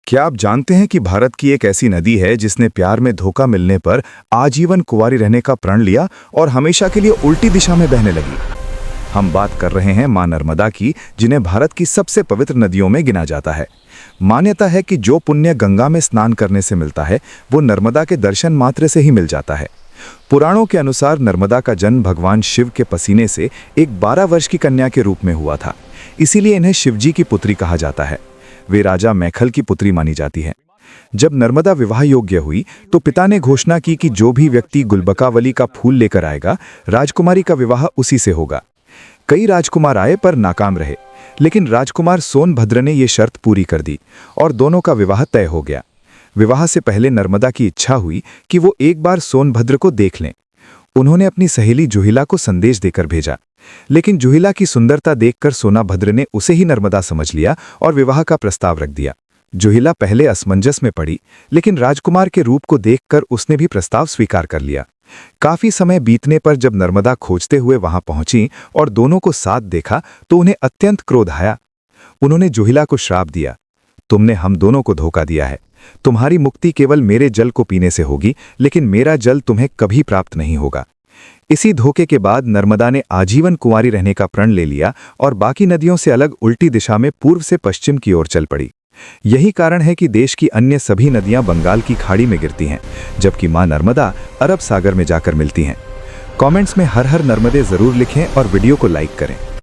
क्या आप जानते हैं कि भारत की एक ऐसी नदी है जिसने प्यार में धोखा मिलने पर आजीवन कुंवारी रहने का प्रण लिया और हमेशा के लिए उल्टी दिशा में बहने लगी। हम बात कर रहे हैं मां नर्मदा की, जिन्हें भारत की सबसे पवित्र नदियों में गिना जाता है। मान्यता है कि जो पुण्य गंगा में स्नान करने से मिलता है वो नर्मदा के दर्शन मात्र से ही मिल जाता है। पुराणों के अनुसार नर्मदा का जन्म भगवान शिव के पसीने से एक 12 वर्ष की कन्या के रूप में हुआ था, इसीलिए इन्हें शिवजी की पुत्री कहा जाता है। वे राजा मैखल की पुत्री मानी जाती है। जब नर्मदा विवाह योग्य हुई तो पिता ने घोषणा की कि जो भी व्यक्ति गुलबकावली का फूल लेकर आएगा, राजकुमारी का विवाह उसी से होगा। कई राजकुमार आए पर नाकाम रहे, लेकिन राजकुमार सोनभद्र ने यह शर्त पूरी कर दी और दोनों का विवाह तय हो गया। विवाह से पहले नर्मदा की इच्छा हुई कि वो एक बार सोनभद्र को देख लें। उन्होंने अपनी सहेली जुहिला को संदेश देकर भेजा, लेकिन जुहिला की सुंदरता देखकर सोनाभद्र ने उसे ही नर्मदा समझ लिया और विवाह का प्रस्ताव रख दिया। जुहिला पहले असमंजस में पड़ी, लेकिन राजकुमार के रूप को देखकर उसने भी प्रस्ताव स्वीकार कर लिया। काफी समय बीतने पर जब नर्मदा खोजते हुए वहां पहुंची और दोनों को साथ देखा तो उन्हें अत्यंत क्रोध आया। उन्होंने जुहिला को श्राप दिया, तुमने हम दोनों को धोखा दिया है। तुम्हारी मुक्ति केवल मेरे जल को पीने से होगी, लेकिन मेरा जल तुम्हें कभी प्राप्त नहीं होगा। इसी धोखे के बाद नर्मदा ने आजीवन कुंवारी रहने का प्रण ले लिया और बाकी नदियों से अलग उल्टी दिशा में पूर्व से पश्चिम की ओर चल पड़ी। यही कारण है कि देश की अन्य सभी नदियां बंगाल की खाड़ी में गिरती हैं, जबकि मां नर्मदा अरब सागर में जाकर मिलती हैं। कमेंट्स में हर हर नर्मदे जरूर लिखें और वीडियो को लाइक करें।